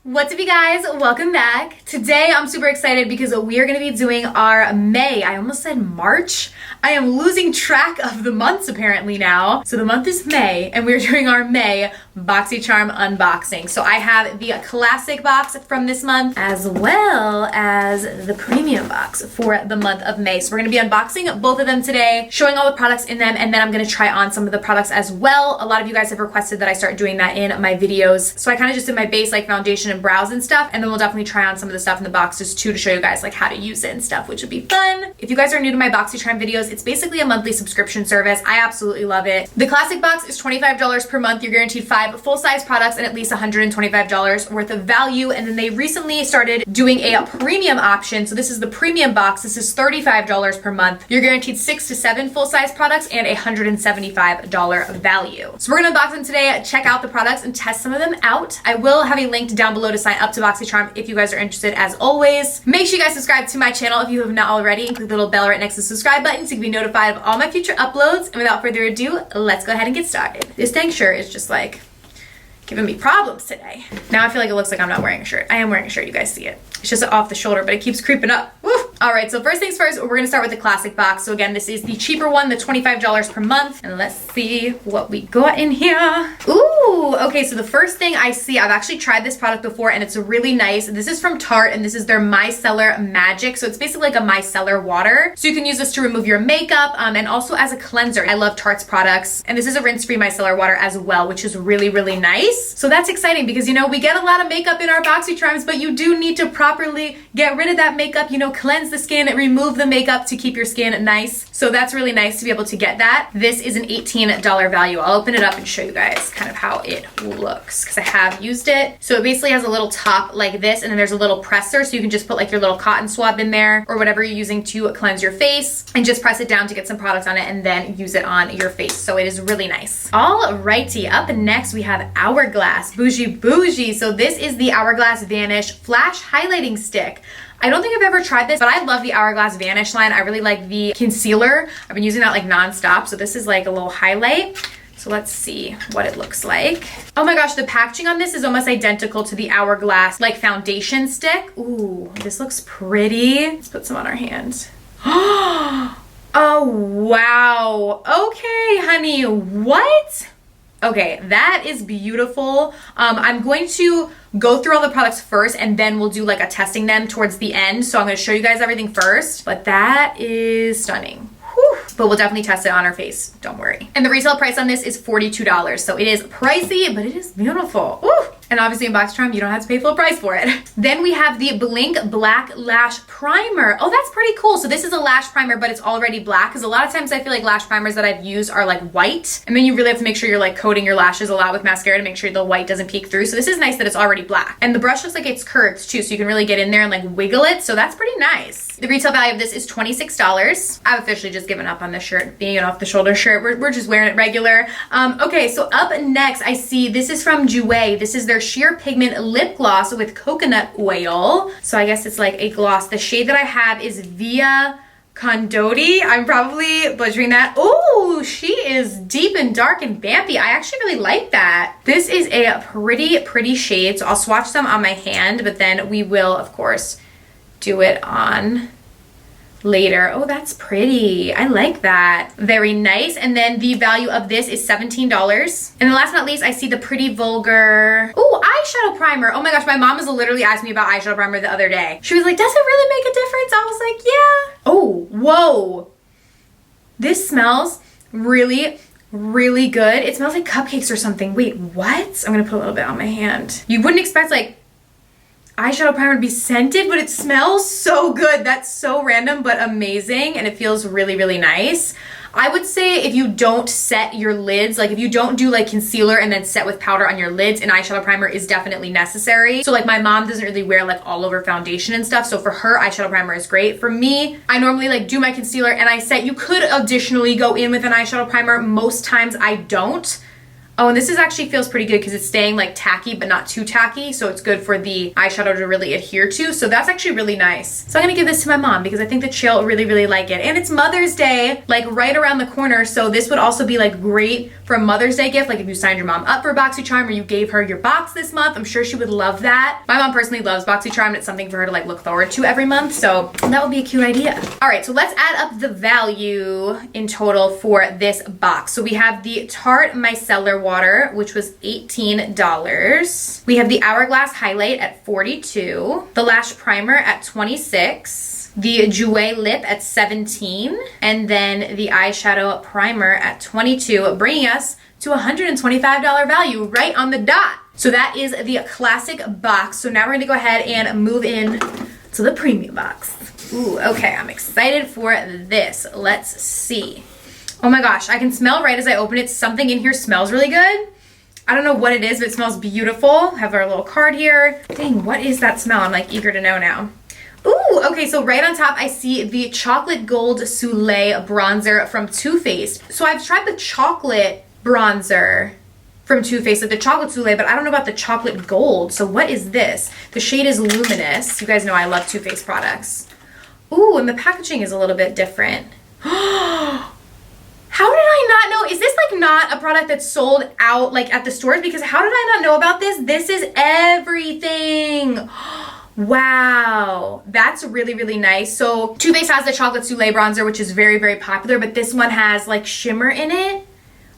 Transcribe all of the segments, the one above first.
What's up, you guys? Welcome back. Today I'm super excited because we are going to be doing our May. I almost said March. I am losing track of the months apparently now. So the month is May and we're doing our May Boxycharm unboxing. So I have the classic box from this month as well as the premium box for the month of May. So we're going to be unboxing both of them today, showing all the products in them, and then I'm going to try on some of the products as well. A lot of you guys have requested that I start doing that in my videos. So I kind of just did my base like foundation and brows and stuff, and then we'll definitely try on some of the stuff in the boxes too to show you guys like how to use it and stuff, which would be fun. If you guys are new to my Boxycharm videos, it's basically a monthly subscription service. I absolutely love it. The classic box is $25 per month. You're guaranteed 5 full-size products and at least $125 worth of value. And then they recently started doing a premium option. So this is the premium box. This is $35 per month. You're guaranteed 6 to 7 full-size products and $175 value. So we're gonna unbox them today, check out the products and test some of them out. I will have a link down below to sign up to Boxycharm if you guys are interested as always. Make sure you guys subscribe to my channel if you have not already and click the little bell right next to the subscribe button so you can be notified of all my future uploads. And without further ado, let's go ahead and get started. This dang shirt is just like giving me problems today. Now I feel like it looks like I'm not wearing a shirt. I am wearing a shirt, you guys see it. It's just off the shoulder, but it keeps creeping up. Woo! All right, so first things first, we're gonna start with the classic box. So again, this is the cheaper one, the $25 per month. And let's see what we got in here. Ooh, okay, so the first thing I see, I've actually tried this product before and it's really nice. This is from Tarte and this is their Micellar Magic. So it's basically like a micellar water. So you can use this to remove your makeup and also as a cleanser. I love Tarte's products. And this is a rinse-free micellar water as well, which is really, really nice. So that's exciting because, you know, we get a lot of makeup in our Boxycharms, but you do need to properly get rid of that makeup, you know, cleanse the skin, remove the makeup to keep your skin nice. So that's really nice to be able to get that. This is an $18 value. I'll open it up and show you guys kind of how it looks because I have used it. So it basically has a little top like this and then there's a little presser so you can just put like your little cotton swab in there or whatever you're using to cleanse your face and just press it down to get some products on it and then use it on your face. So it is really nice. Alrighty, up next we have Hourglass. Bougie. So this is the Hourglass Vanish Flash Highlighting Stick. I don't think I've ever tried this, but I love the Hourglass Vanish line. I really like the concealer. I've been using that like nonstop. So this is like a little highlight. So let's see what it looks like. Oh my gosh, the packaging on this is almost identical to the Hourglass like foundation stick. Ooh, this looks pretty. Let's put some on our hands. Oh, wow. Okay, honey, what? Okay, that is beautiful. I'm going to go through all the products first and then we'll do like a testing them towards the end. So I'm gonna show you guys everything first, but that is stunning. Whew. But we'll definitely test it on our face, don't worry. And the retail price on this is $42. So it is pricey, but it is beautiful. Woo. And obviously in Boxycharm, you don't have to pay full price for it. Then we have the Blinc Black Lash Primer. Oh, that's pretty cool. So this is a lash primer, but it's already black because a lot of times I feel like lash primers that I've used are like white. And then you really have to make sure you're like coating your lashes a lot with mascara to make sure the white doesn't peek through. So this is nice that it's already black. And the brush looks like it's curved too, so you can really get in there and like wiggle it. So that's pretty nice. The retail value of this is $26. I've officially just given up on this shirt, being an off the shoulder shirt. We're just wearing it regular. Okay, so up next I see this is from Jouer. This is their Sheer Pigment Lip Gloss with coconut oil. So I guess it's like a gloss. The shade that I have is Via Condotti. I'm probably butchering that. Oh, she is deep and dark and vampy. I actually really like that. This is a pretty shade. So I'll swatch them on my hand, but then we will, of course, do it on later. Oh, that's pretty. I like that. Very nice. And then the value of this is $17. And then last but not least, I see the pretty Vulgar. Oh, eyeshadow primer. Oh my gosh, my mom was literally asking me about eyeshadow primer the other day. She was like, does it really make a difference? I was like, yeah. Oh, whoa. This smells really good. It smells like cupcakes or something. Wait, what? I'm gonna put a little bit on my hand. You wouldn't expect like eyeshadow primer to be scented, but it smells so good. That's so random, but amazing. And it feels really, really nice. I would say if you don't set your lids, like if you don't do like concealer and then set with powder on your lids, an eyeshadow primer is definitely necessary. So like my mom doesn't really wear like all over foundation and stuff. So for her, eyeshadow primer is great. For me, I normally like do my concealer and I set. You could additionally go in with an eyeshadow primer. Most times I don't. Oh, and this is actually feels pretty good because it's staying like tacky, but not too tacky. So it's good for the eyeshadow to really adhere to. So that's actually really nice. So I'm gonna give this to my mom because I think that she'll really, really like it. And it's Mother's Day, like right around the corner. So this would also be like great for a Mother's Day gift. Like if you signed your mom up for Boxycharm or you gave her your box this month, I'm sure she would love that. My mom personally loves Boxycharm and it's something for her to like look forward to every month. So that would be a cute idea. All right, so let's add up the value in total for this box. So we have the Tarte Micellar water, which was $18. We have the Hourglass highlight at $42. The Lash primer at $26. The Jouer lip at $17. And then the eyeshadow primer at $22, bringing us to $125 value right on the dot. So that is the classic box. So now we're gonna go ahead and move in to the premium box. Ooh, okay, I'm excited for this. Let's see. Oh my gosh, I can smell right as I open it. Something in here smells really good. I don't know what it is, but it smells beautiful. Have our little card here. Dang, what is that smell? I'm like eager to know now. Ooh, okay, so right on top I see the Chocolate Gold Soleil bronzer from Too Faced. So I've tried the chocolate bronzer from Too Faced, like the chocolate Soleil, but I don't know about the chocolate gold. So what is this? The shade is Luminous. You guys know I love Too Faced products. Ooh, and the packaging is a little bit different. How did I not know? Is this like not a product that's sold out like at the stores? Because how did I not know about this? This is everything. Wow, that's really, really nice. So Too Faced has the Chocolate Soleil bronzer, which is very, very popular, but this one has like shimmer in it,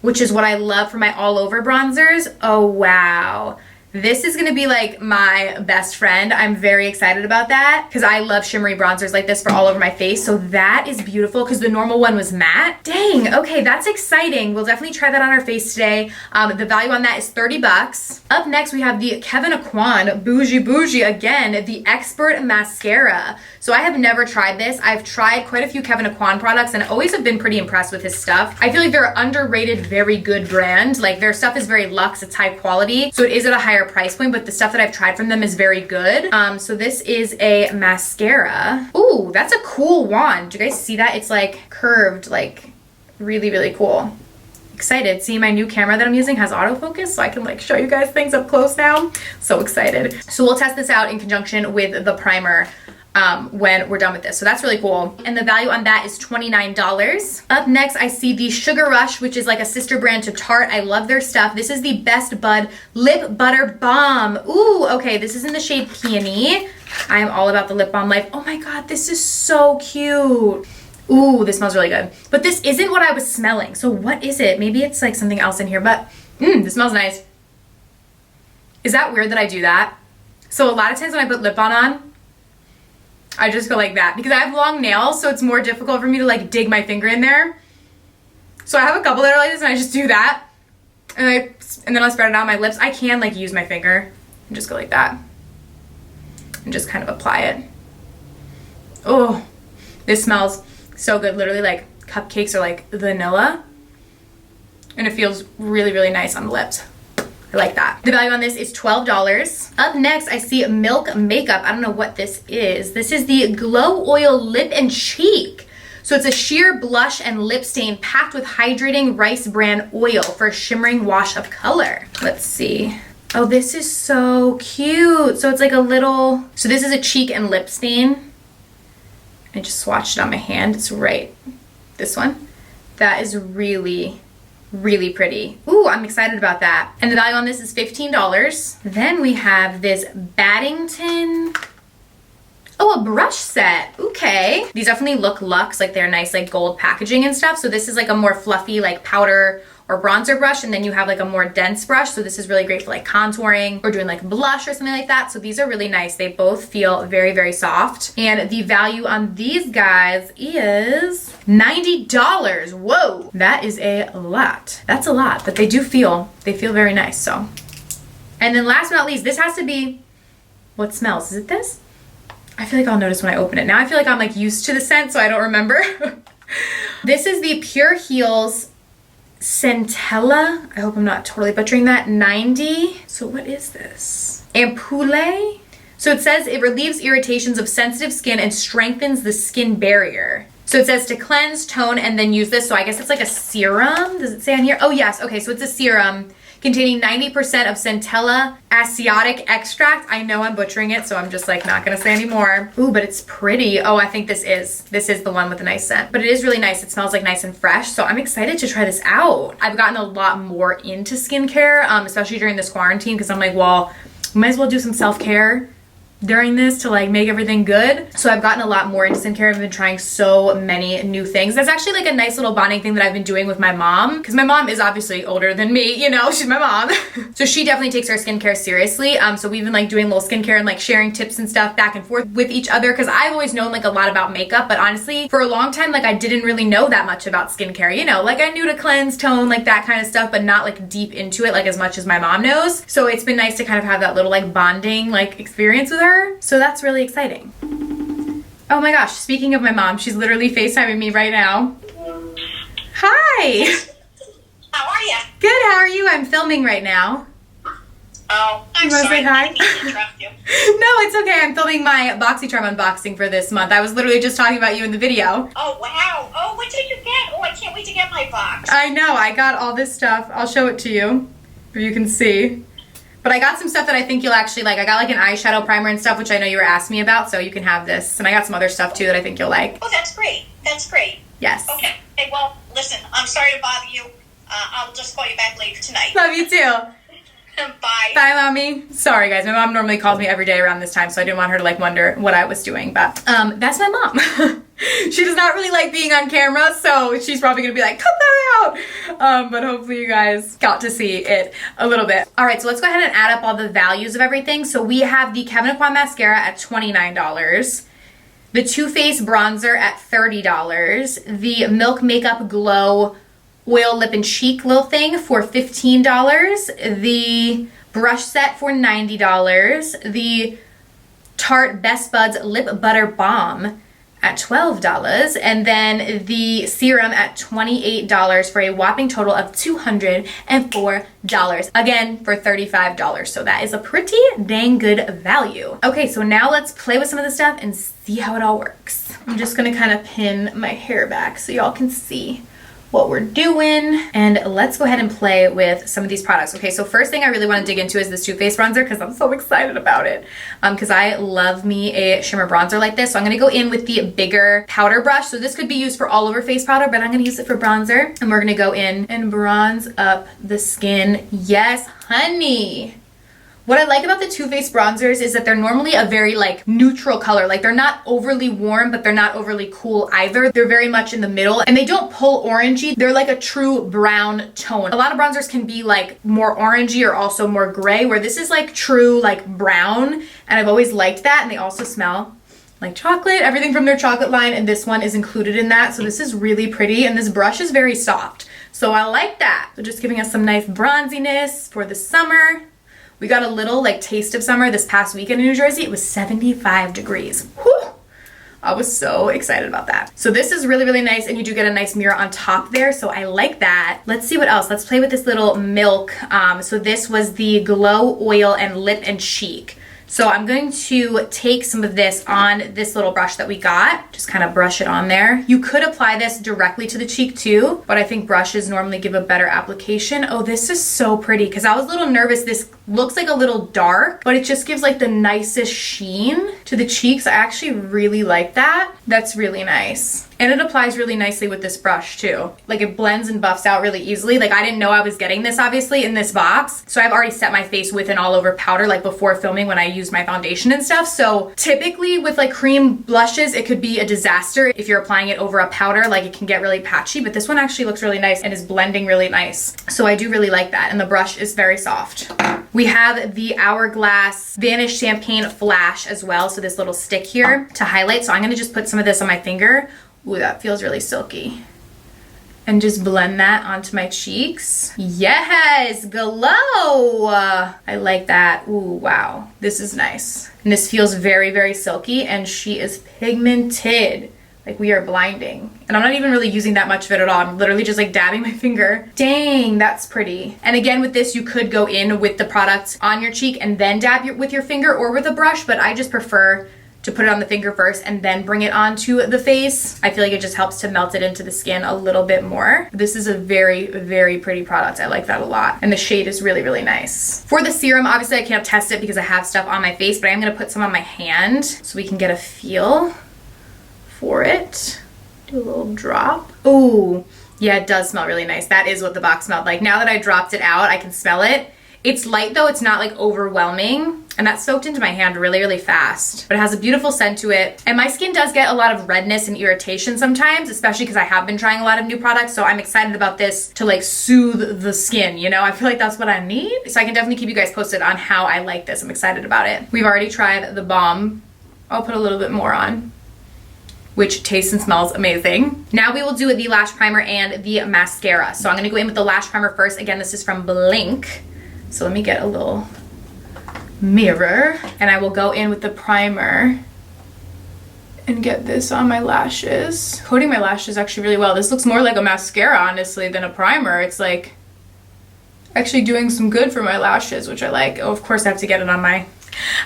which is what I love for my all over bronzers. Oh, wow. This is gonna be like my best friend. I'm very excited about that because I love shimmery bronzers like this for all over my face. So that is beautiful because the normal one was matte. Dang, okay, that's exciting. We'll definitely try that on our face today. The value on that is $30. Up next, we have the Kevyn Aucoin Bougie again, the Expert Mascara. So I have never tried this. I've tried quite a few Kevyn Aucoin products and always have been pretty impressed with his stuff. I feel like they're an underrated, very good brand. Like their stuff is very luxe, it's high quality. So it is at a higher price point, but the stuff that I've tried from them is very good. So this is a mascara. Ooh, that's a cool wand. Do you guys see that? It's like curved, like really, really cool. Excited. See, my new camera that I'm using has autofocus, so I can like show you guys things up close now. So excited. So we'll test this out in conjunction with the primer when we're done with this. So that's really cool. And the value on that is $29. Up next, I see the Sugar Rush, which is like a sister brand to Tarte. I love their stuff. This is the Best Bud Lip Butter Balm. Ooh, okay, this is in the shade Peony. I am all about the lip balm life. Oh my God, this is so cute. Ooh, this smells really good. But this isn't what I was smelling. So what is it? Maybe it's like something else in here, but this smells nice. Is that weird that I do that? So a lot of times when I put lip balm on, I just go like that because I have long nails, so it's more difficult for me to like dig my finger in there. So I have a couple that are like this and I just do that. And then I'll spread it out on my lips. I can like use my finger and just go like that and just kind of apply it. Oh, this smells so good. Literally like cupcakes or like vanilla. And it feels really, really nice on the lips. I like that. The value on this is $12. Up next, I see Milk Makeup. I don't know what this is. This is the Glow Oil Lip and Cheek. So it's a sheer blush and lip stain packed with hydrating rice bran oil for a shimmering wash of color. Let's see. Oh, this is so cute. So it's like a little, so this is a cheek and lip stain. I just swatched it on my hand. It's right, this one. That is really, really pretty. Ooh, I'm excited about that. And the value on this is $15. Then we have this Battington. Oh, a brush set. Okay. These definitely look luxe, like they're nice like gold packaging and stuff. So this is like a more fluffy like powder or bronzer brush, and then you have like a more dense brush. So this is really great for like contouring or doing like blush or something like that. So these are really nice. They both feel very, very soft. And the value on these guys is $90. Whoa, that is a lot. That's a lot, but they feel very nice. So, and then last but not least, this has to be, what smells? Is it this? I feel like I'll notice when I open it. Now I feel like I'm like used to the scent, so I don't remember. This is the Pure Heals Centella. I hope I'm not totally butchering that. 90. So what is this? Ampoule. So it says it relieves irritations of sensitive skin and strengthens the skin barrier. So it says to cleanse, tone, and then use this. So I guess it's like a serum. Does it say on here? Oh yes. Okay, so it's a serum. containing 90% of Centella asiatic extract. I know I'm butchering it, so I'm just like not gonna say anymore. Ooh, but it's pretty. Oh, I think this is the one with a nice scent. But it is really nice. It smells like nice and fresh, so I'm excited to try this out. I've gotten a lot more into skincare, especially during this quarantine, because I'm like, well, might as well do some self-care during this to like make everything good. So I've gotten a lot more into skincare. I've been trying so many new things. That's actually like a nice little bonding thing that I've been doing with my mom, because my mom is obviously older than me, you know, she's my mom. So she definitely takes her skincare seriously. So we've been like doing little skincare and like sharing tips and stuff back and forth with each other, because I've always known like a lot about makeup, but honestly for a long time like I didn't really know that much about skincare, you know, like I knew to cleanse, tone, like that kind of stuff, but not like deep into it like as much as my mom knows. So it's been nice to kind of have that little like bonding like experience with her. So that's really exciting. Oh my gosh, speaking of my mom, she's literally FaceTiming me right now. Hi! How are you? Good, how are you? I'm filming right now. Oh, I'm You wanna sorry. say hi? I didn't mean to interrupt you. No, it's okay. I'm filming my Boxycharm unboxing for this month. I was literally just talking about you in the video. Oh, wow. Oh, what did you get? Oh, I can't wait to get my box. I know, I got all this stuff. I'll show it to you, if you can see. But I got some stuff that I think you'll actually like. I got like an eyeshadow primer and stuff, which I know you were asking me about, so you can have this. And I got some other stuff too that I think you'll like. Oh, that's great. That's great. Yes. Okay. Hey, well, listen, I'm sorry to bother you. I'll just call you back later tonight. Love you too. Bye. Bye, Mommy. Sorry, guys. My mom normally calls me every day around this time, so I didn't want her to like wonder what I was doing. But that's my mom. She does not really like being on camera, so she's probably gonna be like, cut that out. But hopefully you guys got to see it a little bit. All right, so let's go ahead and add up all the values of everything. So we have the Kevyn mascara at $29. The Too Faced bronzer at $30. The Milk Makeup Glow oil lip and cheek little thing for $15. The brush set for $90. The Tarte Best Buds Lip Butter Balm at $12. And then the serum at $28 for a whopping total of $204. Again, for $35. So that is a pretty dang good value. Okay, so now let's play with some of the stuff and see how it all works. I'm just gonna kind of pin my hair back so y'all can see what we're doing, and let's go ahead and play with some of these products. Okay, so first thing I really want to dig into is this Too Faced bronzer, because I'm so excited about it, because I love me a shimmer bronzer like this. So I'm going to go in with the bigger powder brush. So this could be used for all over face powder, but I'm going to use it for bronzer, and we're going to go in and bronze up the skin. Yes, honey. What I like about the Too Faced bronzers is that they're normally a very like neutral color. Like they're not overly warm, but they're not overly cool either. They're very much in the middle, and they don't pull orangey. They're like a true brown tone. A lot of bronzers can be like more orangey or also more gray, where this is like true like brown, and I've always liked that. And they also smell like chocolate, everything from their chocolate line, and this one is included in that. So this is really pretty, and this brush is very soft. So I like that. So just giving us some nice bronziness for the summer. We got a little like taste of summer this past weekend in New Jersey. It was 75 degrees. Whew. I was so excited about that. So this is really, really nice, and you do get a nice mirror on top there, so I like that. Let's see what else. Let's play with this little Milk. So this was the Glow Oil and Lip and Cheek. So I'm going to take some of this on this little brush that we got. Just kind of brush it on there. You could apply this directly to the cheek too, but I think brushes normally give a better application. Oh, this is so pretty, because I was a little nervous. This looks like a little dark, but it just gives like the nicest sheen to the cheeks. I actually really like that. That's really nice. And it applies really nicely with this brush too. Like it blends and buffs out really easily. Like I didn't know I was getting this obviously in this box. So I've already set my face with an all over powder like before filming when I used my foundation and stuff. So typically with like cream blushes, it could be a disaster if you're applying it over a powder. Like it can get really patchy, but this one actually looks really nice and is blending really nice. So I do really like that. And the brush is very soft. We have the Hourglass Vanish Champagne Flash as well. So this little stick here to highlight. So I'm gonna just put some of this on my finger. Ooh, that feels really silky. And just blend that onto my cheeks. Yes, glow. I like that. Ooh, wow. This is nice. And this feels very, very silky, and she is pigmented. Like we are blinding. And I'm not even really using that much of it at all. I'm literally just like dabbing my finger. Dang, that's pretty. And again, with this, you could go in with the product on your cheek and then dab with your finger or with a brush, but I just prefer to put it on the finger first and then bring it onto the face. I feel like it just helps to melt it into the skin a little bit more. This is a very, very pretty product. I like that a lot. And the shade is really, really nice. For the serum, obviously I can't test it because I have stuff on my face, but I am gonna put some on my hand so we can get a feel for it. Do a little drop. Ooh, yeah, it does smell really nice. That is what the box smelled like. Now that I dropped it out, I can smell it. It's light though, it's not like overwhelming, and that soaked into my hand really, really fast. But it has a beautiful scent to it. And my skin does get a lot of redness and irritation sometimes, especially because I have been trying a lot of new products, so I'm excited about this to like soothe the skin, you know? I feel like that's what I need. So I can definitely keep you guys posted on how I like this. I'm excited about it. We've already tried the Balm. I'll put a little bit more on, which tastes and smells amazing. Now we will do the lash primer and the mascara. So I'm gonna go in with the lash primer first. Again, this is from Blinc. So let me get a little mirror and I will go in with the primer and get this on my lashes. Coating my lashes actually really well. This looks more like a mascara, honestly, than a primer. It's like actually doing some good for my lashes, which I like. Oh, of course I have to get it on my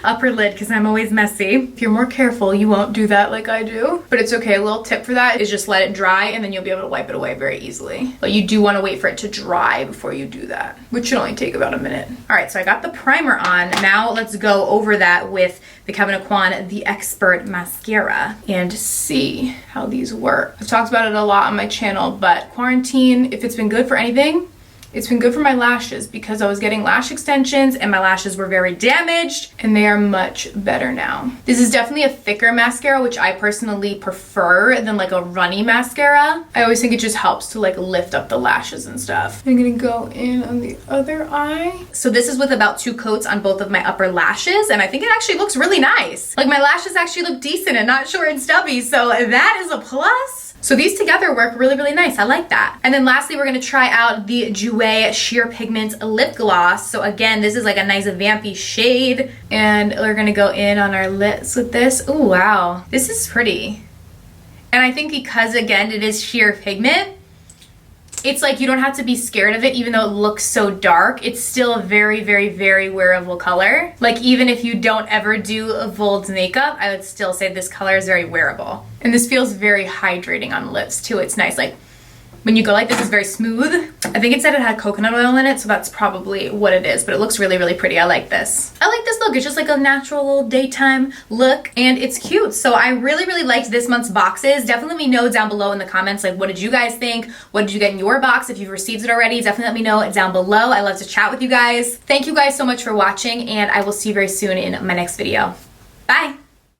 upper lid because I'm always messy. If you're more careful, you won't do that like I do. But it's okay. A little tip for that is just let it dry and then you'll be able to wipe it away very easily. But you do want to wait for it to dry before you do that, which should only take about a minute. All right, so I got the primer on. Now let's go over that with the Kevyn Aucoin The Expert Mascara and see how these work. I've talked about it a lot on my channel, but quarantine, if it's been good for anything, it's been good for my lashes because I was getting lash extensions and my lashes were very damaged and they are much better now. This is definitely a thicker mascara, which I personally prefer than like a runny mascara. I always think it just helps to like lift up the lashes and stuff. I'm gonna go in on the other eye. So this is with about 2 coats on both of my upper lashes and I think it actually looks really nice. Like my lashes actually look decent and not short and stubby, so that is a plus. So these together work really, really nice. I like that. And then lastly, we're gonna try out the Jouer Sheer Pigment Lip Gloss. So again, this is like a nice vampy shade. And we're gonna go in on our lips with this. Oh, wow. This is pretty. And I think because, again, it is sheer pigment, it's like you don't have to be scared of it even though it looks so dark. It's still a very, very, very wearable color. Like even if you don't ever do a bold makeup, I would still say this color is very wearable. And this feels very hydrating on the lips too. It's nice. Like when you go like this, it's very smooth. I think it said it had coconut oil in it, so that's probably what it is, but it looks really, really pretty. I like this. I like this look. It's just like a natural daytime look and it's cute. So I really, really liked this month's boxes. Definitely let me know down below in the comments, like what did you guys think? What did you get in your box? If you've received it already, definitely let me know down below. I love to chat with you guys. Thank you guys so much for watching and I will see you very soon in my next video. Bye.